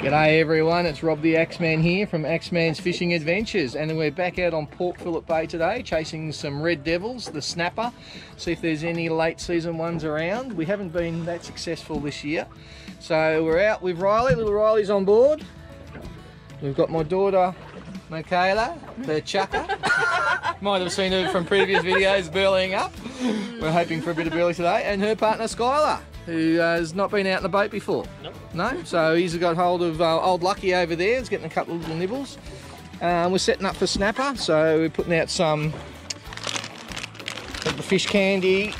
G'day everyone, it's Rob the Axeman here from Axeman's Fishing Adventures, and we're back out on Port Phillip Bay today chasing some red devils, the snapper. See if there's any late season ones around. We haven't been that successful this year. So we're out with Riley, little Riley's on board. We've got my daughter Michaela, the chucker. Might have seen her from previous videos burleying up. We're hoping for a bit of burley today. And her partner Skylar, who has not been out in the boat before. Nope. No? So he's got hold of old Lucky over there. He's getting a couple of little nibbles. We're setting up for snapper, so we're putting out some of the fish candy.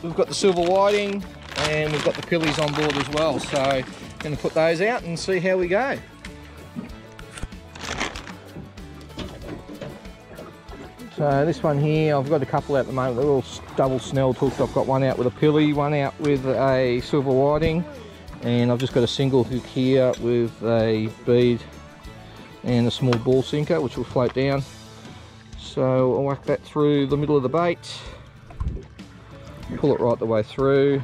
We've got the silver whiting and we've got the pillies on board as well. So going to put those out and see how we go. So this one here, I've got a couple at the moment. They're all double snelled hooked. I've got one out with a pilly, one out with a silver whiting, and I've just got a single hook here with a bead and a small ball sinker which will float down. So I'll whack that through the middle of the bait, pull it right the way through,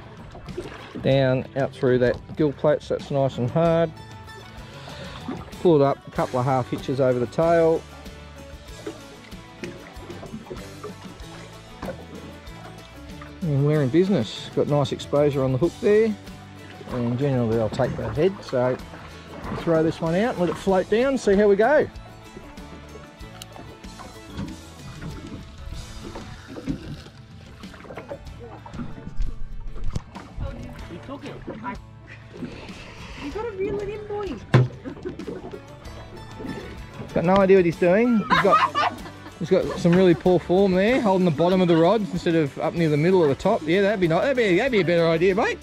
down, out through that gill plate so that's nice and hard. Pull it up, a couple of half hitches over the tail. And we're in business. Got nice exposure on the hook there, and generally I'll take the head, so I'll throw this one out and let it float down, see how we go. You gotta reel it in, boy. Got no idea what he's doing. He's got some really poor form there, holding the bottom of the rod instead of up near the middle or the top. Yeah, that'd be nice. That'd be a better idea, mate.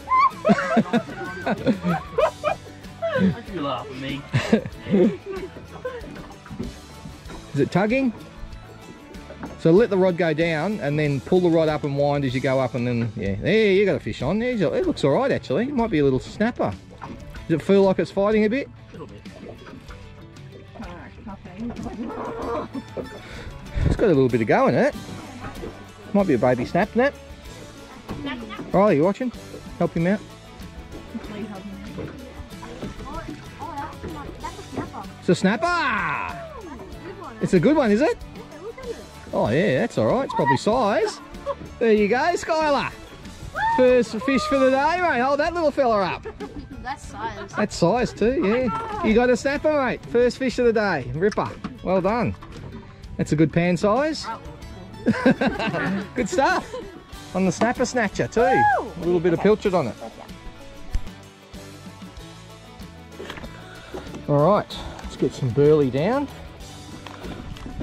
Don't you laugh at me. Is it tugging? So let the rod go down and then pull the rod up and wind as you go up, and then, yeah, there you got a fish on there. It looks all right actually. It might be a little snapper. Does it feel like it's fighting a bit? A little bit. It's got a little bit of go in it. Might be a baby snap net. Riley, you watching? Help him out. It's a snapper! It's a good one, is it? Oh yeah, that's alright. It's probably size. There you go, Skylar. First fish for the day, mate. Hold that little fella up. That's size. That's size too, yeah. You got a snapper, mate. First fish of the day. Ripper. Well done. That's a good pan size. Good stuff. On the snapper snatcher too. A little bit of pilchard on it. Alright, let's get some burley down.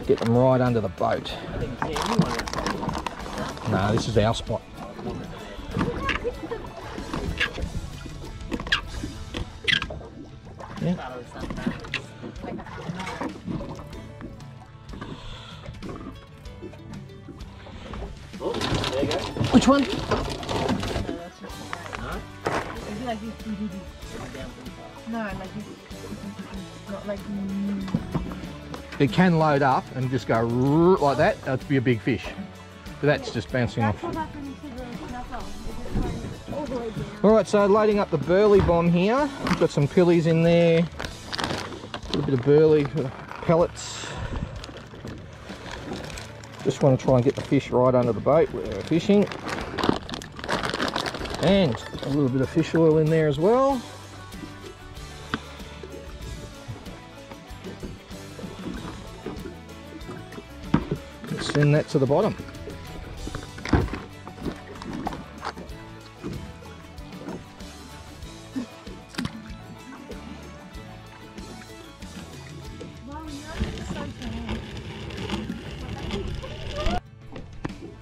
Get them right under the boat. No, this is our spot. Yeah. Oh, there you go. Which one? No, like this. Not like. It can load up and just go like that. That'd be a big fish. But that's just bouncing off. Alright, so loading up the burley bomb here. We've got some pillies in there. A little bit of burley pellets. Just want to try and get the fish right under the boat where we're fishing. And a little bit of fish oil in there as well. Let's send that to the bottom.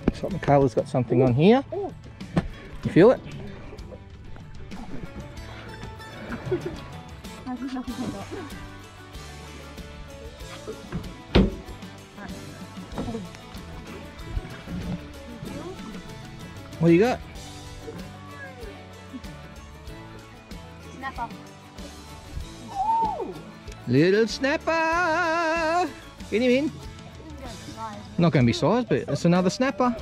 Looks like Michaela's got something on here. You feel it? What do you got? Snapper. Little snapper! Get him in. Not going to be size, but it's another snapper.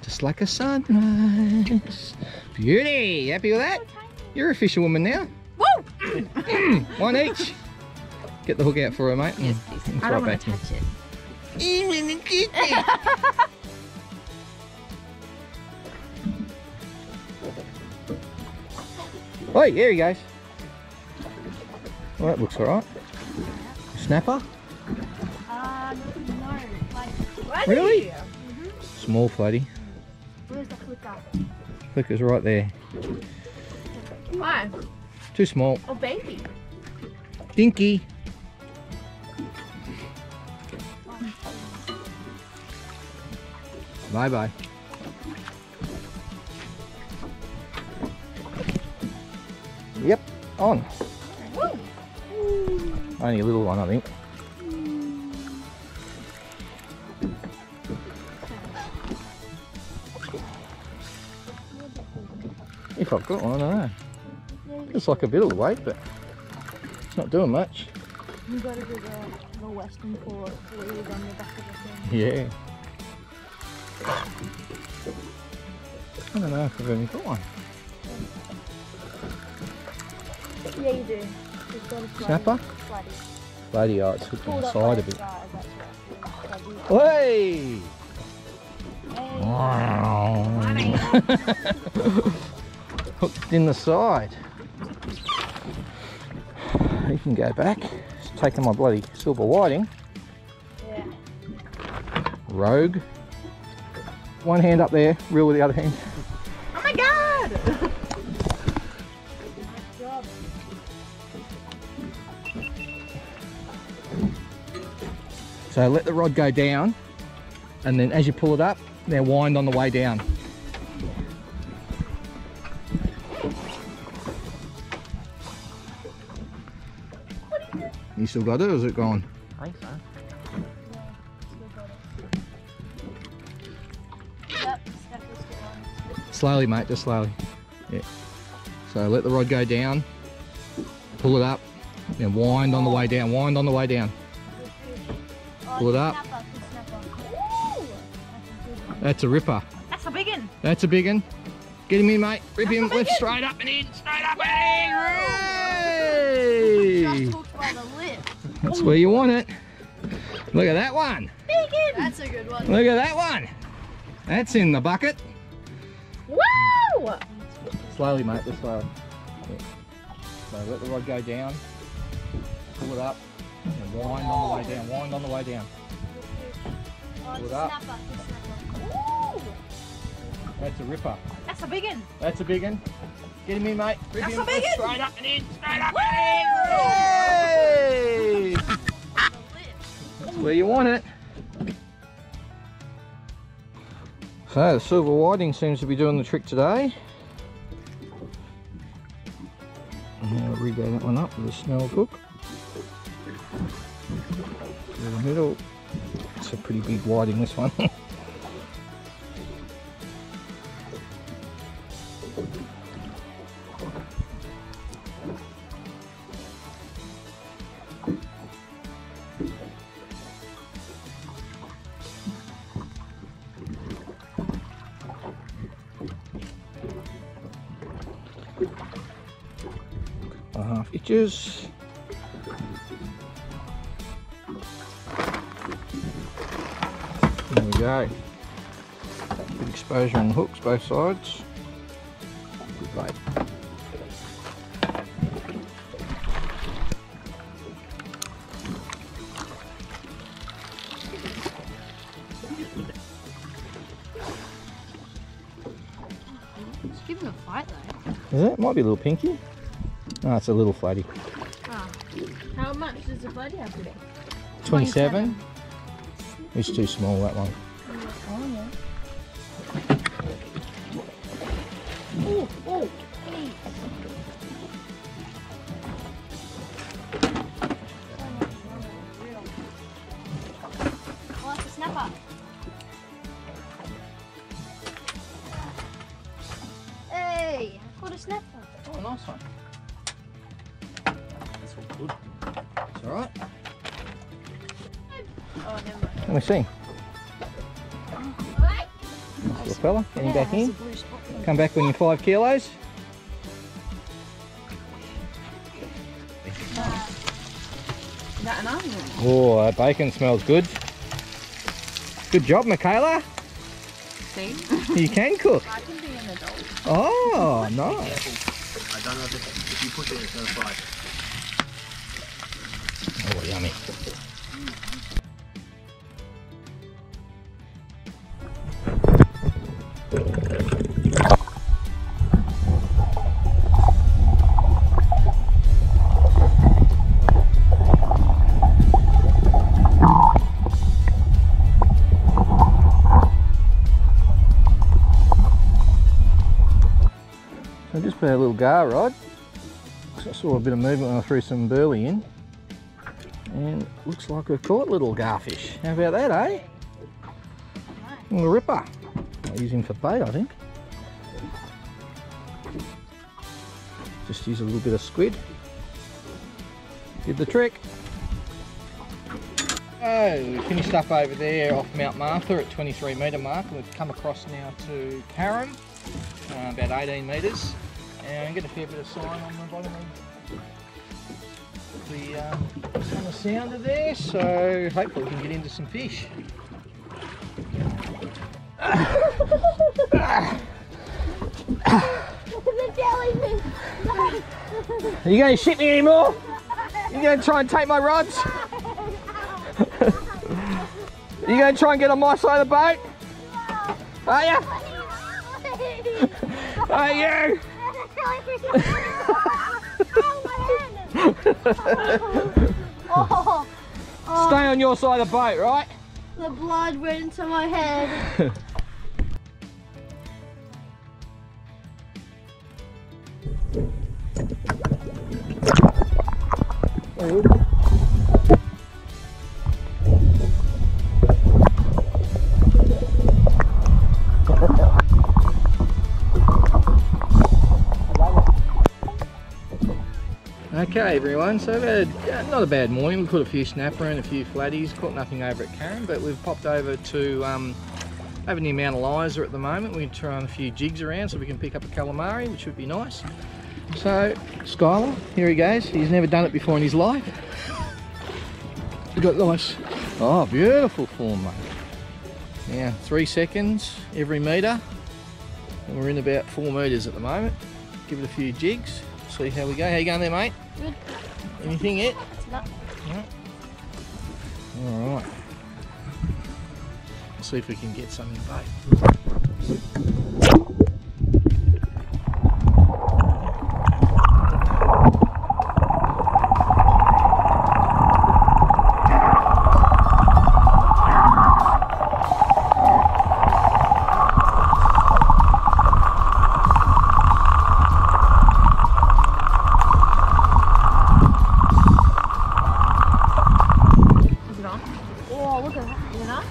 Just like a sunrise. Beauty! Happy with that? You're a fisherwoman now. Woo! One each. Get the hook out for her, mate. Yes, please. I don't want to touch it. Oh, there he goes. Well, that looks alright. Snapper? No, like, Really? Small floaty. where's the flicker? Flicker's right there. Why? Too small. Oh, baby. Dinky. Bye bye. Yep, on. Only a little one, I think. If I've got one, I don't know. Looks like a bit of weight, but it's not doing much. You gotta do the western port lead on the back of the thing. Yeah. I don't know if I've even got one. Yeah, you do. You've got a Snapper? Flatty. Bloody oh, it's hooked on the side a bit. That's Hey! Hooked in the side. You can go back. Just taking my bloody silver whiting. Yeah. Rogue. One hand up there, reel with the other hand. Oh my god! Nice job. So let the rod go down, and then as you pull it up, now wind on the way down. You still got it, or is it gone? I think so. Yep, snapper's still on. Slowly, mate, just slowly. Yeah. So let the rod go down, pull it up, then wind on the way down, wind on the way down. Pull it up. Snapper, good snapper. Woo! That's a ripper. That's a big one. That's a big one. Get him in, mate. Rip him, lift straight up and in, straight up and in. Just hooked by the lip. That's where you want it. Look at that one. Big one. That's a good one. Look at that one. That's in the bucket. Woo! Slowly, mate, just slowly. Yeah. So let the rod go down, pull it up, and wind on the way down, wind on the way down. Oh, Pull it up. snapper, good snapper. Woo! That's a ripper. That's a big one. That's a big one. Get him in, mate. Rip That's him, a big lift one. straight up and in, straight up and in. Hey! That's where you want it. So the silver whiting seems to be doing the trick today. And now we'll rig that one up with a snell hook. To the middle. It's a pretty big whiting, this one. Half inches. There we go. Good exposure on the hooks, both sides. Good bait. It's giving a fight though. Is it? Might be a little pinky. No, it's a little flatty. Ah. How much does the bloody have to be? 27. It's too small, that one. Oh yeah. Oh, oh, please. Oh, it's a snapper. Hey, I caught a snapper. Oh, nice one. That's all good. It's alright. Oh, never mind. Let me see. Nice little fella. Getting back in. Come back when you're 5 kilos. Oh, that bacon smells good. Good job, Michaela. See? You can cook. I can be an adult. Oh, nice. I don't know if you push it, it's going to fry. Oh, yummy. So I just put a little gar rod. I saw a bit of movement when I threw some burley in. And looks like we've caught little garfish. How about that, eh? Little ripper. I'll use him for bait, I think. Just use a little bit of squid. Did the trick. Oh, we finished up over there off Mt.Martha at 23 metre mark, and we've come across now to Carrum, about 18 metres, and get a fair bit of sign on the bottom of the sounder there, so hopefully we can get into some fish. The jellyfish! Are you going to shit me anymore? Are you going to try and take my rods? Are you going to try and get on my side of the boat? Are you? Are you? Stay on your side of the boat, right? The blood went into my head. Okay everyone, so we've had not a bad morning. We caught a few snapper and a few flatties, caught nothing over at Carrum, but we've popped over to over near Mount Eliza at the moment. We're trying a few jigs around so we can pick up a calamari, which would be nice. So Skylar, here he goes. He's never done it before in his life. We've got nice, oh beautiful form, mate. Now 3 seconds every metre, and we're in about 4 metres at the moment. Give it a few jigs. See how we go. How you going there, mate? Good. Anything yet? No. No? Alright. We'll see if we can get some in the bait. Oh, look at that. You know?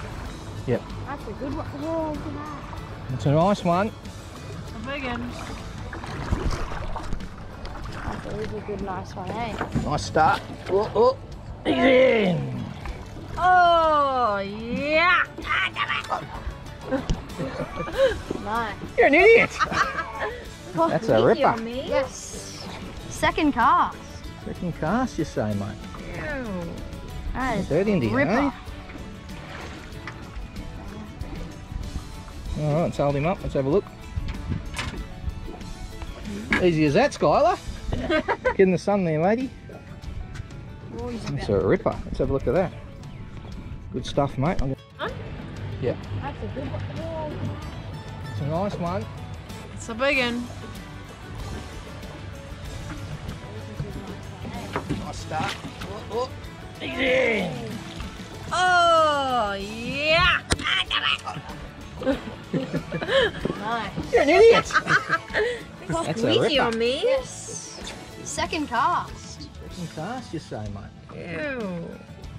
Yep. That's a good one. Oh, look at that. It's a nice one. A big one. That is a good, nice one, eh? Nice start. Oh, oh. He's in. Oh, yeah. Nice. You're an idiot. Oh, That's a ripper. on me. Yes. Second cast. Second cast, you say, mate. Ew. That is Third Indian, ripper. eh? Alright, let's hold him up. Let's have a look. Easy as that, Skylar. Get in the sun there, lady. Oh, he's That's a ripper. Let's have a look at that. Good stuff, mate. Yeah. That's a good one. Oh. It's a nice one. It's a big one. Nice start. Oh, oh. He's in. Oh, yeah. Nice. You're an idiot. That's a ripper. on me. Yes. Second cast. Second cast, you say, mate. Ew.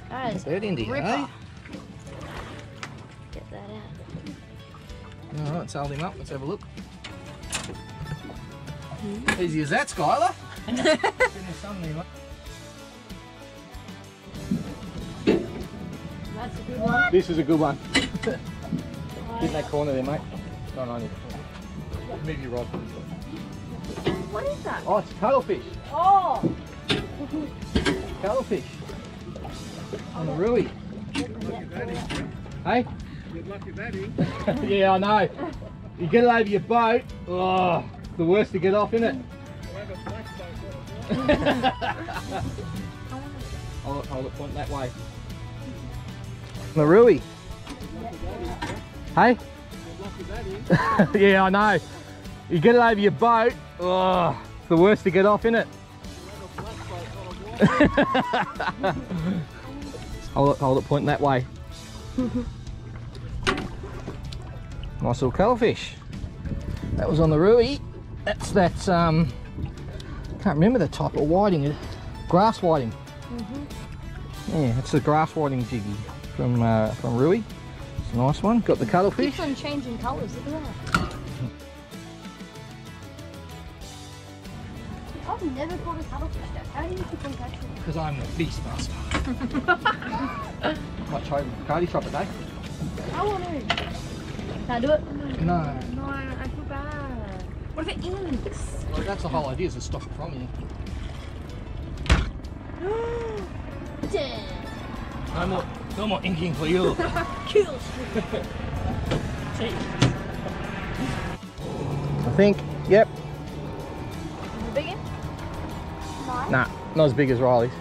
That is Third Indian, ripper. eh? Get that out. Alright, let's hold him up. Let's have a look. Easy as that, Skylar. Get in the sun there, mate. That's a good one. This is a good one. Get in that corner there, mate. No, no, I need to move your rod. What is that? Oh, it's cuttlefish. Oh. Cuttlefish. On the Rui. Hey? Good luck with that, Yeah, I know. You get it over your boat. Oh, it's the worst to get off, isn't it? Hold it, point that way. The Rui. Hey? Yeah, I know. You get it over your boat. Oh, it's the worst to get off, isn't it? Hold it, point that way. Nice little cuttlefish. That was on the Rui. That's can't remember the type of whiting. Grass whiting. Yeah, it's the grass whiting jiggy from Rui. It's a nice one. Got the cuttlefish. Keeps on changing colours, look at that. I've never caught a cuttlefish though. How do you keep on catching them? Because I'm the beast master. Might try Cardi chop it, eh? I want to. Can I do it? No. No, I feel bad. What if it inks? Well, that's the whole idea, is to stop it from you. Damn. No more inking for you. Kills. I think, yep. Is it big? Nice. Nah, not as big as Riley's.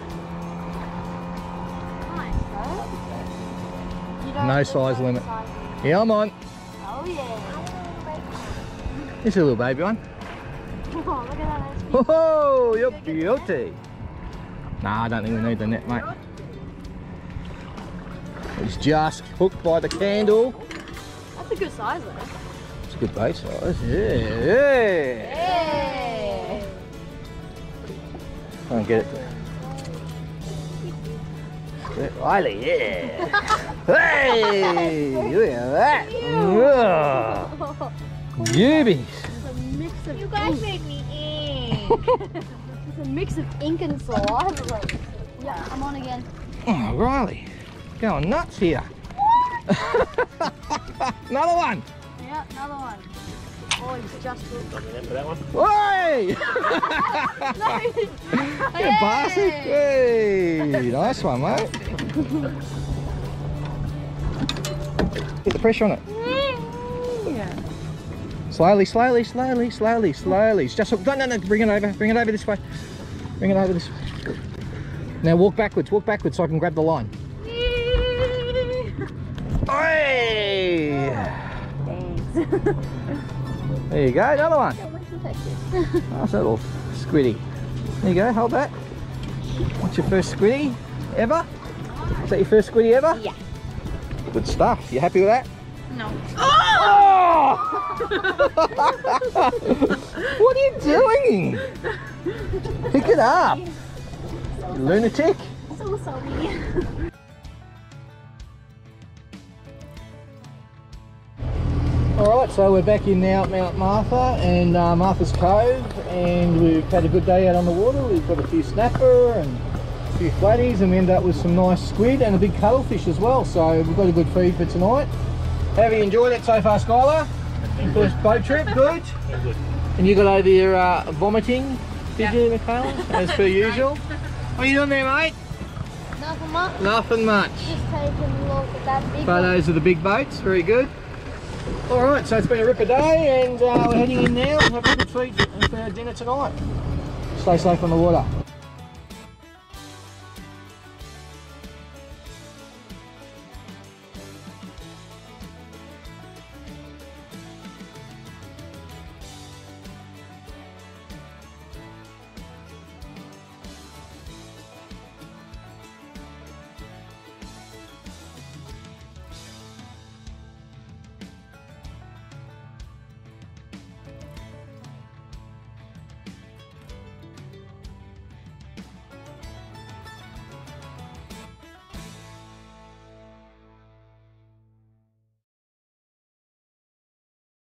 Nice, right? You don't No have size to limit. size Yeah, I'm on. Oh yeah. This is a little baby one. Oh, look at that. Oh, you're beauty. Nah, I don't think we need the net, mate. It's just hooked by the candle. That's a good size though. It's a good bait size. Yeah. Hey. Try and get it. Riley, yeah. Hey, look at that. Beauties. It's a mix of You guys made me ink. It's a mix of ink and saliva. Like, yeah, I'm on again. Oh, Riley, going nuts here. Another one. Yeah, another one. Oh, he's just hooked. For that one. Hey! No, You bastard. Hey, nice one, mate. Get the pressure on it. yeah. Slowly, slowly, slowly, slowly, slowly. It's just hooked. No, bring it over this way. Bring it over this way. Now walk backwards so I can grab the line. Hey! Thanks. There you go, another one. Nice little squiddy. There you go, hold that. What's your first squiddy ever? Is that your first squiddy ever? Yeah. Good stuff. You happy with that? No. Oh! What are you doing? Pick it up. You lunatic. So sorry. Alright, so we're back in now at Mt.Martha and Martha's Cove, and we've had a good day out on the water. We've got a few snapper and a few flatties, and we ended up with some nice squid and a big cuttlefish as well, so we've got a good feed for tonight. Have you enjoyed it so far, Skylar? First boat trip, good? Good. And you got over your vomiting, did you, Michaela? As per usual. What are you doing there, mate? Nothing much. Nothing much. Just taking a look at that big one. Photos of the big boats, very good. Alright, so it's been a ripper day, and we're heading in now and have a good feed for dinner tonight. Stay safe on the water.